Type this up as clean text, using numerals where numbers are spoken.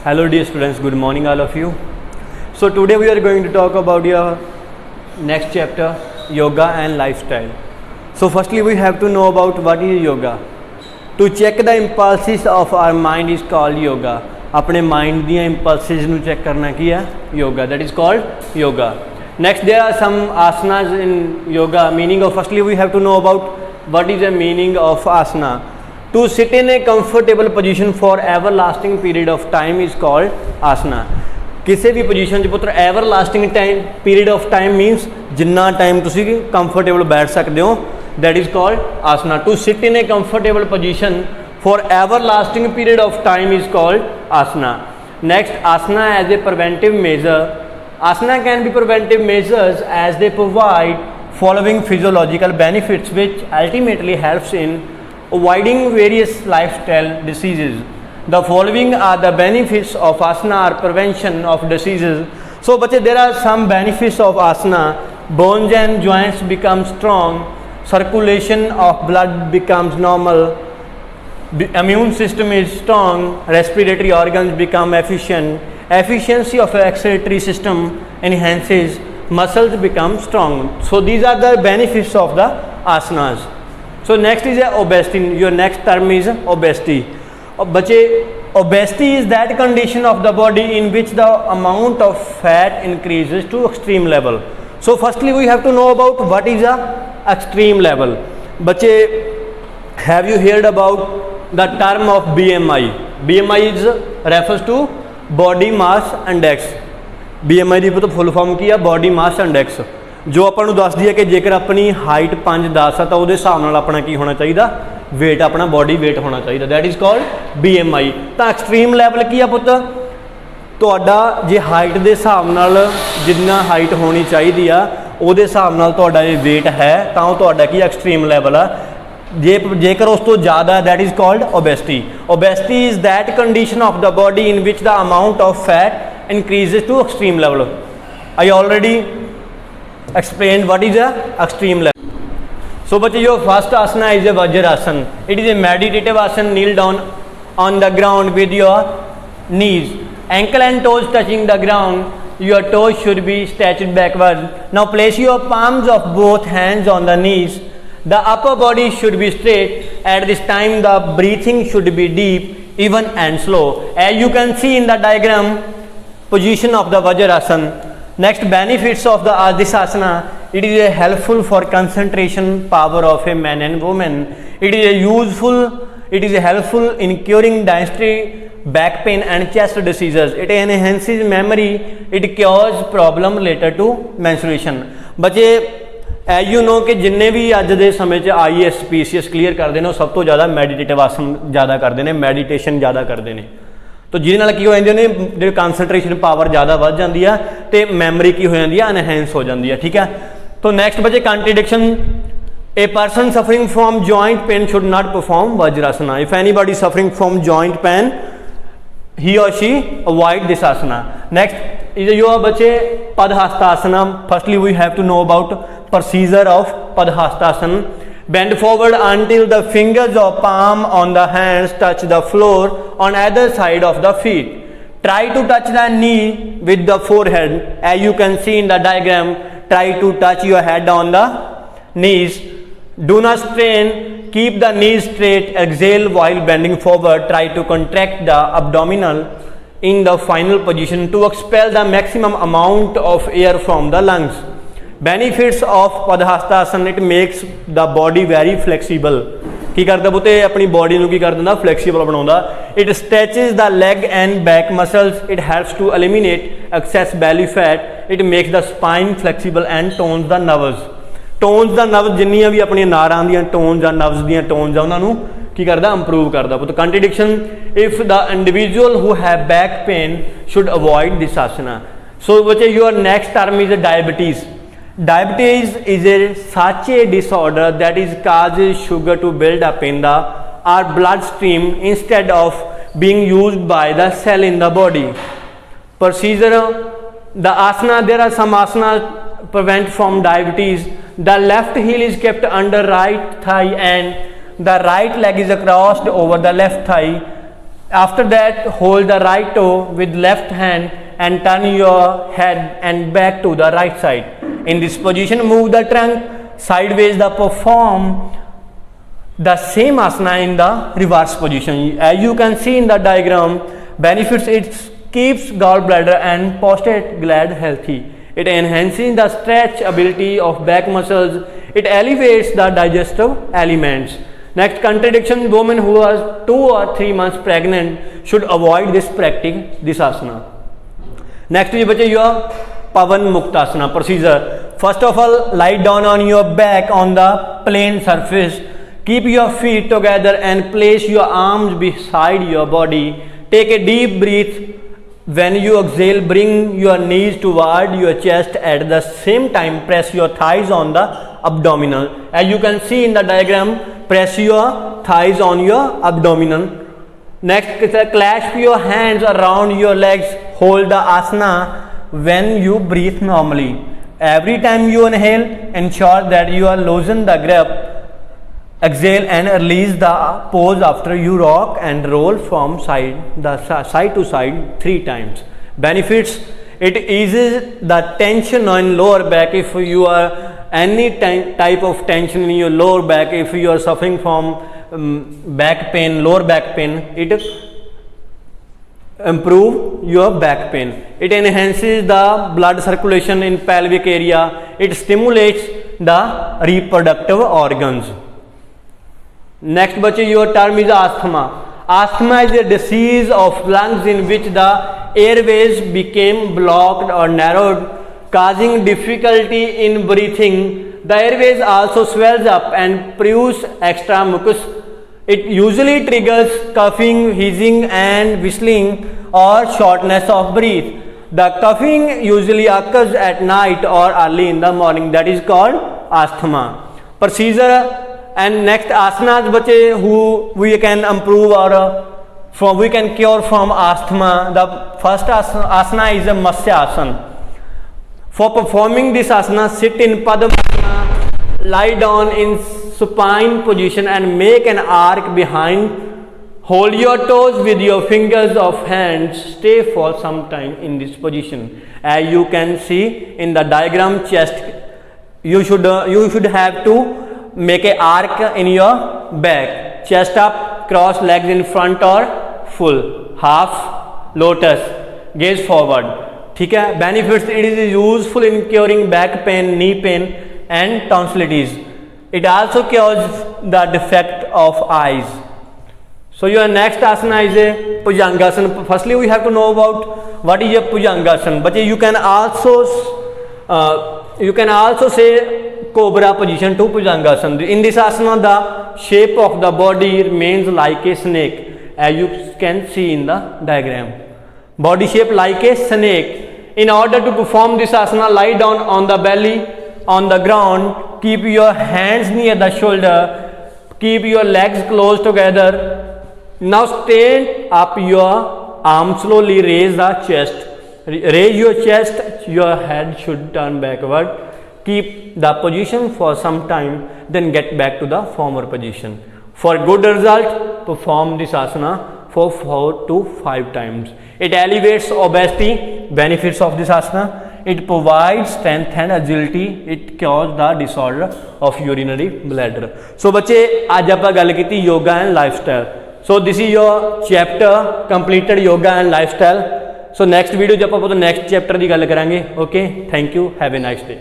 Hello dear students, good morning all of you. So today we are going to talk about your next chapter, yoga and lifestyle. So firstly we have to know about what is yoga. To check the impulses of our mind is called yoga. अपने mind दियां impulses ਨੂੰ check करना की है yoga, that is called yoga. Next there are some asanas in yoga. Meaning of firstly we have to know about what is the meaning of asana. To sit in a comfortable position for everlasting period of time is called asana. किसी भी position पुत्र everlasting time period of time means Jinnah time तुसी comfortable बैठ सकते हो, that is called asana. To sit in a comfortable position for everlasting period of time is called asana. Next, asana as a preventive measure. Asana can be preventive measures as they provide following physiological benefits which ultimately helps in avoiding various lifestyle diseases. The following are the benefits of asana or prevention of diseases. So बच्चे there are some benefits of asana. Bones and joints become strong, circulation of blood becomes normal, immune system is strong, respiratory organs become efficient, efficiency of excretory system enhances, muscles become strong. So these are the benefits of the asanas. So next is obesity. Your next term is obesity. बच्चे obesity is that condition of the body in which the amount of fat increases to extreme level. So firstly we have to know about what is a extreme level. बच्चे have you heard about the term of BMI? BMI is refers to body mass index. BMI the full form ਕੀ ਆ? Body ਮਾਸ index, ਜੋ ਆਪਾਂ ਨੂੰ ਦੱਸਦੀ ਹੈ ਕਿ ਜੇਕਰ ਆਪਣੀ ਹਾਈਟ 5-10 ਆ ਤਾਂ ਉਹਦੇ ਹਿਸਾਬ ਨਾਲ ਆਪਣਾ ਕੀ ਹੋਣਾ ਚਾਹੀਦਾ? weight, ਆਪਣਾ ਬੋਡੀ weight ਹੋਣਾ ਚਾਹੀਦਾ, that is called BMI. ਤਾਂ ਐਕਸਟ੍ਰੀਮ ਲੈਵਲ ਕੀ ਆ ਪੁੱਤ? ਤੁਹਾਡਾ ਜੇ ਹਾਈਟ ਦੇ ਹਿਸਾਬ ਨਾਲ ਜਿੰਨਾ ਹਾਈਟ ਹੋਣੀ ਚਾਹੀਦੀ ਆ ਉਹਦੇ ਹਿਸਾਬ ਨਾਲ ਤੁਹਾਡਾ ਇਹ weight ਹੈ ਤਾਂ ਉਹ ਤੁਹਾਡਾ ਕੀ ਐਕਸਟ੍ਰੀਮ ਲੈਵਲ ਆ. जेकर उस तो ज़्यादा that is called obesity. Obesity is that condition of the body in which the amount of fat increases to extreme level. I already explained what is a extreme level. So but your first asana is a Vajrasana. It is a meditative asana. Kneel down on the ground with your knees, ankle and toes touching the ground. Your toes should be stretched backward. Now place your palms of both hands on the knees. The upper body should be straight. At this time the breathing should be deep, even and slow. As you can see in the diagram, position of the Vajrasana. Next, benefits of this asana. It is helpful for concentration power of a man and woman. It is helpful in curing dysentery, back pain and chest diseases. It enhances memory. It cures problem related to menstruation. बच्चे as you know ਕਿ ਜਿੰਨੇ ਵੀ ਅੱਜ ਦੇ ਸਮੇਂ 'ਚ IAS PCS clear ਕਰਦੇ ਨੇ ਉਹ ਸਭ ਤੋਂ ਜ਼ਿਆਦਾ ਮੈਡੀਟੇਟਿਵ ਆਸਨ ਜ਼ਿਆਦਾ ਕਰਦੇ ਨੇ, ਮੈਡੀਟੇਸ਼ਨ ਜ਼ਿਆਦਾ ਕਰਦੇ ਨੇ. ਤਾਂ ਜਿਹਦੇ ਨਾਲ ਕੀ ਹੋ ਜਾਂਦੇ ਨੇ, ਜਿਹੜੇ ਕੰਸਨਟ੍ਰੇਸ਼ਨ ਪਾਵਰ ਜ਼ਿਆਦਾ ਵੱਧ ਜਾਂਦੀ ਆ ਅਤੇ ਮੈਮਰੀ ਕੀ ਹੋ ਜਾਂਦੀ ਆ, ਐਨਹੈਂਸ ਹੋ ਜਾਂਦੀ ਆ. ਠੀਕ ਹੈ. ਤਾਂ ਨੈਕਸਟ ਬੱਚੇ contradiction. A person suffering from joint pain should not perform Vajrasana. If anybody suffering from joint pain, he or she avoid this asana. Next is your बच्चे Padhastasana. Firstly we have to know about procedure of Padhastasana. Bend forward until the fingers of palm on the hands touch the floor on either side of the feet. Try to touch the knee with the forehead. As you can see in the diagram, try to touch your head on the knees. Do not strain. Keep the knees straight. Exhale while bending forward. Try to contract the abdominal in the final position to expel the maximum amount of air from the lungs. Benefits of Padhastasana. It makes the body very flexible. ਕੀ ਕਰਦਾ ਪੁੱਤੇ? ਆਪਣੀ body ਨੂੰ ਕੀ ਕਰ ਦਿੰਦਾ? Flexible ਬਣਾਉਂਦਾ. It stretches the leg and back muscles. It helps to eliminate excess belly fat. It makes the spine flexible and tones the nerves. Tones the nerves ਜਿੰਨੀਆਂ ਵੀ ਆਪਣੀਆਂ ਨਾੜਾਂ ਦੀਆਂ ਟੋਨਸ ਜਾਂ ਨਵਜ਼ ਦੀਆਂ ਟੋਨਸ ਆ ਉਹਨਾਂ ਨੂੰ ਕੀ ਕਰਦਾ? ਇੰਪਰੂਵ ਕਰਦਾ ਪੁੱਤ. Contradiction. If the individual who have back pain should avoid this asana. So ਬੱਚੇ your next term is diabetes. Diabetes is such a disorder that is causes sugar to build up in the our bloodstream instead of being used by the cell in the body. Procedure. The asana. There are some asanas prevent from diabetes. The left heel is kept under right thigh and the right leg is crossed over the left thigh. After that, hold the right toe with left hand and turn your head and back to the right side. In this position, move the trunk sideways. The perform the same asana in the reverse position. As you can see in the diagram, benefits: it keeps gallbladder and prostate gland healthy. It enhances the stretch ability of back muscles. It elevates the digestive elements. Next, contradiction: women who are 2 or 3 months pregnant should avoid this asana. Next is your Pavan Muktasana procedure. First of all, lie down on your back on the plain surface. Keep your feet together and place your arms beside your body. Take a deep breath. When you exhale, bring your knees toward your chest. At the same time, press your thighs on the abdominal. As you can see in the diagram, press your thighs on your abdominal. Next, clasp your hands around your legs. Hold the asana when you breathe normally. Every time you inhale, ensure that you are loosen the grip. Exhale and release the pose after you rock and roll from side to side 3 times. Benefits: it eases the tension on lower back. If you are any type of tension in your lower back, if you are suffering from back pain, lower back pain, it improve your back pain. It enhances the blood circulation in pelvic area. It stimulates the reproductive organs. Next बच्चे, your term is asthma. Asthma is a disease of lungs in which the airways became blocked or narrowed, causing difficulty in breathing. The airways also swells up and produce extra mucus. It usually triggers coughing, wheezing and whistling or shortness of breath. The coughing usually occurs at night or early in the morning. That is called asthma. Procedure. And next asanas bache who we can improve or we can cure from asthma. The first asana is a Matsya asana. For performing this asana, sit in Padmasana, lie down in supine position and make an arc behind. Hold your toes with your fingers of hands. Stay for some time in this position. As you can see in the diagram, chest, you should have to make a arc in your back. Chest up, cross legs in front or full, half, lotus, gaze forward. ठीक है. Benefits: it is useful in curing back pain, knee pain and tonsillitis. It also cures the defect of eyes. So your next asana is a Bhujangasana. Firstly, we have to know about what is a Bhujangasana. But you can also say Cobra position to Bhujangasana. In this asana, the shape of the body remains like a snake, as you can see in the diagram. Body shape like a snake. In order to perform this asana, lie down on the belly on the ground. Keep your hands near the shoulder. Keep your legs close together. Now stand up your arms slowly. Raise the chest. Raise your chest. Your head should turn backward. Keep the position for some time, then get back to the former position. For good result, perform this asana for 4 to 5 times. It alleviates obesity. Benefits of this asana: it provides strength and agility. It cures the disorder of urinary bladder. So बच्चे, आज आप गल की yoga and lifestyle. So this is your chapter completed, yoga and lifestyle. So next video जब आप next chapter की गल करांगे. Okay, thank you. Have a nice day.